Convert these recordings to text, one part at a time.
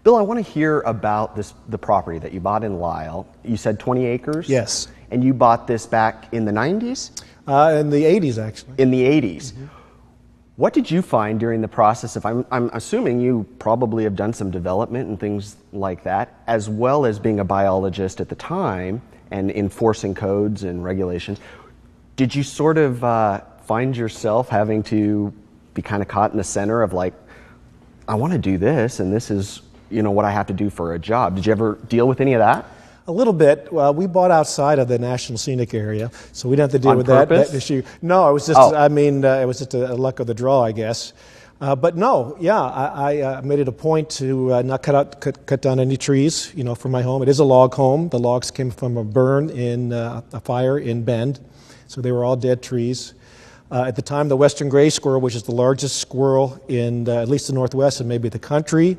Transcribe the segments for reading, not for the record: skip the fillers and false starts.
Bill, I want to hear about the property that you bought in Lyle. You said 20 acres? Yes. And you bought this back in the 90s? In the 80s, actually. In the 80s. Mm-hmm. What did you find during the process of, I'm assuming you probably have done some development and things like that, as well as being a biologist at the time and enforcing codes and regulations. Did you sort of find yourself having to be kind of caught in the center of like, I want to do this, and this is, what I have to do for a job? Did you ever deal with any of that? A little bit. Well, we bought outside of the National Scenic Area, so we didn't have to deal On with purpose? that issue. No, it was just, it was just a luck of the draw, I guess. But no, I made it a point to not cut down any trees, for my home. It is a log home. The logs came from a burn in a fire in Bend, so they were all dead trees. At the time, the western gray squirrel, which is the largest squirrel in at least the Northwest and maybe the country,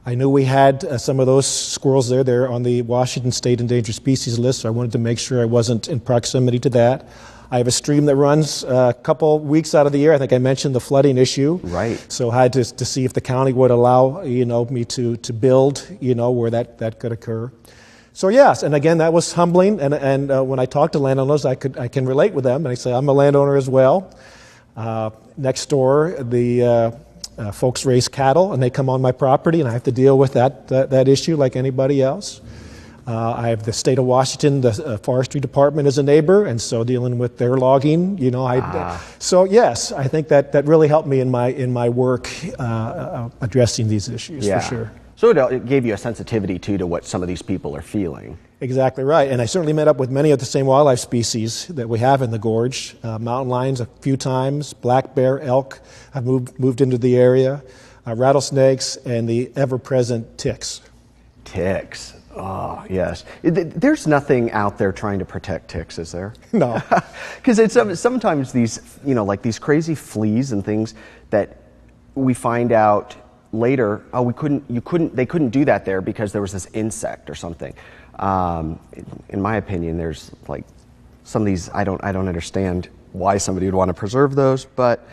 I knew we had some of those squirrels there. They're on the Washington State Endangered Species list, so I wanted to make sure I wasn't in proximity to that. I have a stream that runs a couple weeks out of the year. I think I mentioned the flooding issue. Right. So I had to see if the county would allow, me to build, where that could occur. So yes, and again, that was humbling. And when I talk to landowners, I can relate with them. And I say, I'm a landowner as well. Next door, the folks raise cattle, and they come on my property, and I have to deal with that issue like anybody else. I have the state of Washington, the forestry department as a neighbor, and so dealing with their logging, So yes, I think that really helped me in my work addressing these issues, for sure. So it gave you a sensitivity too to what some of these people are feeling. Exactly right, and I certainly met up with many of the same wildlife species that we have in the gorge. Mountain lions a few times, black bear, elk have moved into the area, rattlesnakes, and the ever-present ticks. Ticks. Oh, yes. There's nothing out there trying to protect ticks, is there? No. Because it's sometimes these, like these crazy fleas and things that we find out later, they couldn't do that there because there was this insect or something. In my opinion, there's like some of these, I don't understand why somebody would want to preserve those, but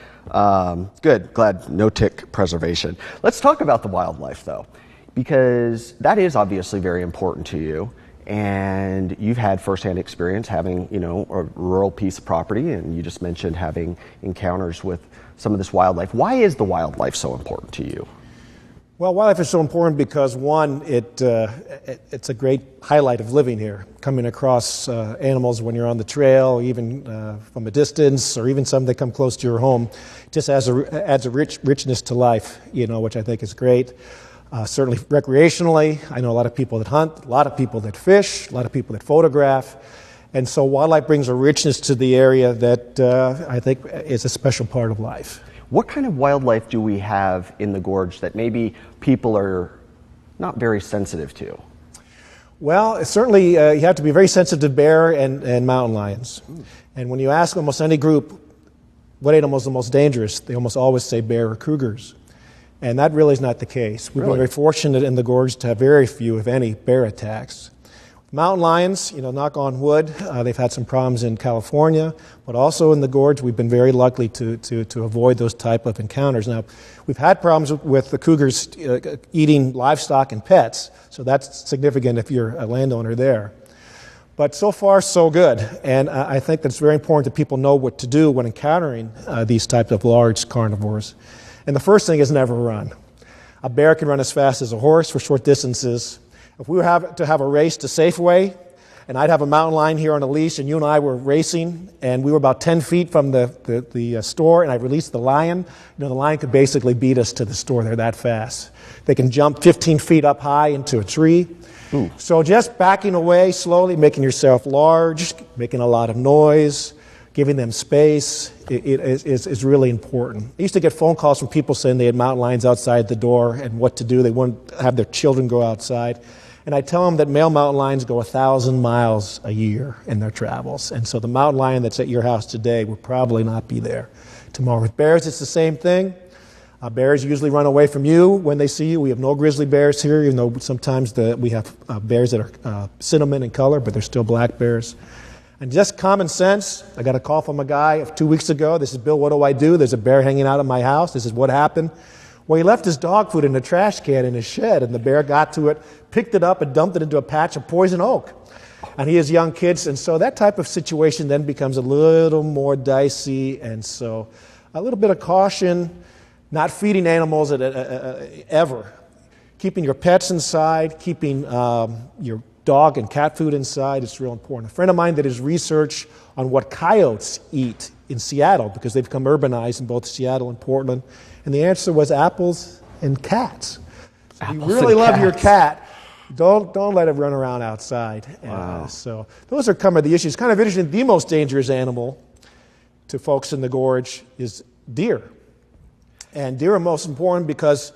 good, glad no tick preservation. Let's talk about the wildlife though, because that is obviously very important to you, and you've had firsthand experience having, a rural piece of property, and you just mentioned having encounters with some of this wildlife. Why is the wildlife so important to you? Well, wildlife is so important because, one, it's a great highlight of living here, coming across animals when you're on the trail, even from a distance, or even some that come close to your home. It just adds a richness to life, which I think is great. Certainly recreationally, I know a lot of people that hunt, a lot of people that fish, a lot of people that photograph. And so wildlife brings a richness to the area that I think is a special part of life. What kind of wildlife do we have in the gorge that maybe people are not very sensitive to? Well, certainly you have to be very sensitive to bear and mountain lions. And when you ask almost any group what animal is the most dangerous, they almost always say bear or cougars. And that really is not the case. We've been very fortunate in the gorge to have very few, if any, bear attacks. Mountain lions, knock on wood, they've had some problems in California, but also in the gorge we've been very lucky to avoid those type of encounters. Now, we've had problems with the cougars eating livestock and pets, so that's significant if you're a landowner there. But so far, so good, and I think that it's very important that people know what to do when encountering these types of large carnivores. And the first thing is never run. A bear can run as fast as a horse for short distances. If we were to have a race to Safeway, and I'd have a mountain lion here on a leash, and you and I were racing, and we were about 10 feet from the store, and I released the lion, the lion could basically beat us to the store. They're that fast. They can jump 15 feet up high into a tree. Ooh. So just backing away slowly, making yourself large, making a lot of noise, giving them space, is really important. I used to get phone calls from people saying they had mountain lions outside the door and what to do. They wouldn't have their children go outside. And I tell them that male mountain lions go 1,000 miles a year in their travels. And so the mountain lion that's at your house today will probably not be there tomorrow. With bears, it's the same thing. Bears usually run away from you when they see you. We have no grizzly bears here, even though sometimes we have bears that are cinnamon in color, but they're still black bears. And just common sense, I got a call from a guy 2 weeks ago. This is, Bill, what do I do? There's a bear hanging out at my house. This is what happened. Well, he left his dog food in a trash can in his shed, and the bear got to it, picked it up, and dumped it into a patch of poison oak. And he has young kids, and so that type of situation then becomes a little more dicey, and so a little bit of caution, not feeding animals ever. Keeping your pets inside, keeping your dog and cat food inside is real important. A friend of mine did his research on what coyotes eat in Seattle, because they've become urbanized in both Seattle and Portland, and the answer was apples and cats. So if you really love your cat, don't let it run around outside. Wow. So those are some of the issues. Kind of interesting, the most dangerous animal to folks in the gorge is deer. And deer are most important because,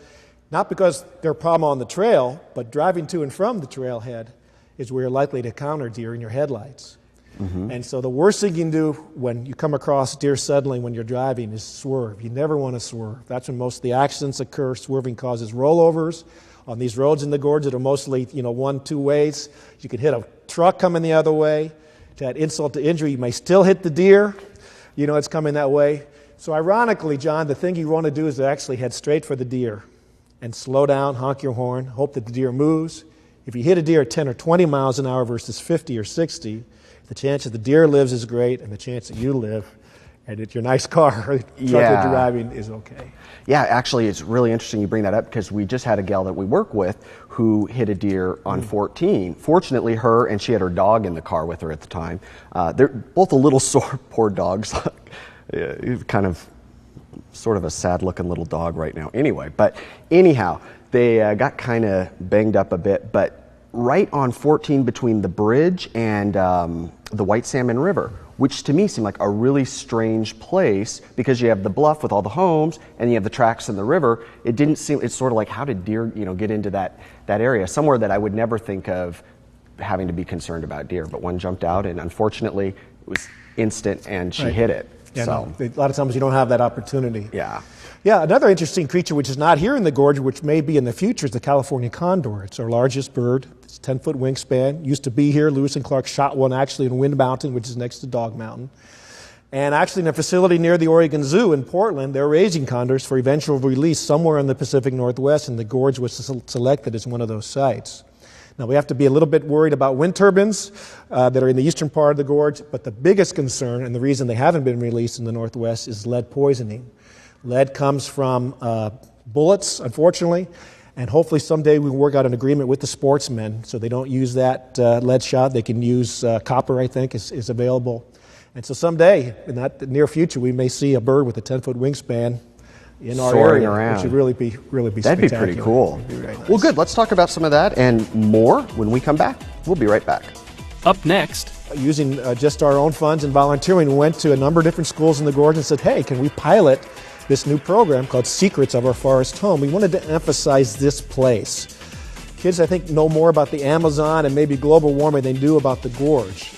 not because they're a problem on the trail, but driving to and from the trailhead is where you're likely to encounter deer in your headlights. Mm-hmm. And so the worst thing you can do when you come across deer suddenly when you're driving is swerve. You never want to swerve. That's when most of the accidents occur. Swerving causes rollovers on these roads in the gorge that are mostly, 1-2 ways. You could hit a truck coming the other way. To add insult to injury, you may still hit the deer. It's coming that way. So ironically, John, the thing you want to do is to actually head straight for the deer and slow down, honk your horn, hope that the deer moves. If you hit a deer at 10 or 20 miles an hour versus 50 or 60, the chance that the deer lives is great, and the chance that you live and that your nice car or truck you're driving is okay. Yeah, actually, it's really interesting you bring that up, because we just had a gal that we work with who hit a deer on 14. Fortunately, her and she had her dog in the car with her at the time. They're both a little sore, poor dogs. Kind of, sort of a sad-looking little dog right now. Anyhow, they got kind of banged up a bit, but right on 14 between the bridge and the White Salmon River, which to me seemed like a really strange place, because you have the bluff with all the homes and you have the tracks in the river. It didn't seem, it's sort of like, how did deer get into that area, somewhere that I would never think of having to be concerned about deer, but one jumped out, and unfortunately it was instant, and she hit it. Yeah, so. no, a lot of times you don't have that opportunity. Yeah. Yeah, another interesting creature which is not here in the gorge, which may be in the future, is the California condor. It's our largest bird. It's 10-foot wingspan. Used to be here. Lewis and Clark shot one actually in Wind Mountain, which is next to Dog Mountain. And actually in a facility near the Oregon Zoo in Portland, they're raising condors for eventual release somewhere in the Pacific Northwest, and the gorge was selected as one of those sites. Now, we have to be a little bit worried about wind turbines that are in the eastern part of the gorge, but the biggest concern, and the reason they haven't been released in the Northwest, is lead poisoning. Lead comes from bullets, unfortunately, and hopefully someday we can work out an agreement with the sportsmen so they don't use that lead shot. They can use copper, I think, is available. And so someday, in that near future, we may see a bird with a 10-foot wingspan in our soaring area, around. Which would really be That'd be pretty cool. Be very nice. Well, good. Let's talk about some of that and more when we come back. We'll be right back. Up next, Using just our own funds and volunteering, we went to a number of different schools in the gorge and said, hey, can we pilot this new program called Secrets of Our Forest Home? We wanted to emphasize this place. Kids, I think, know more about the Amazon and maybe global warming than they do about the gorge.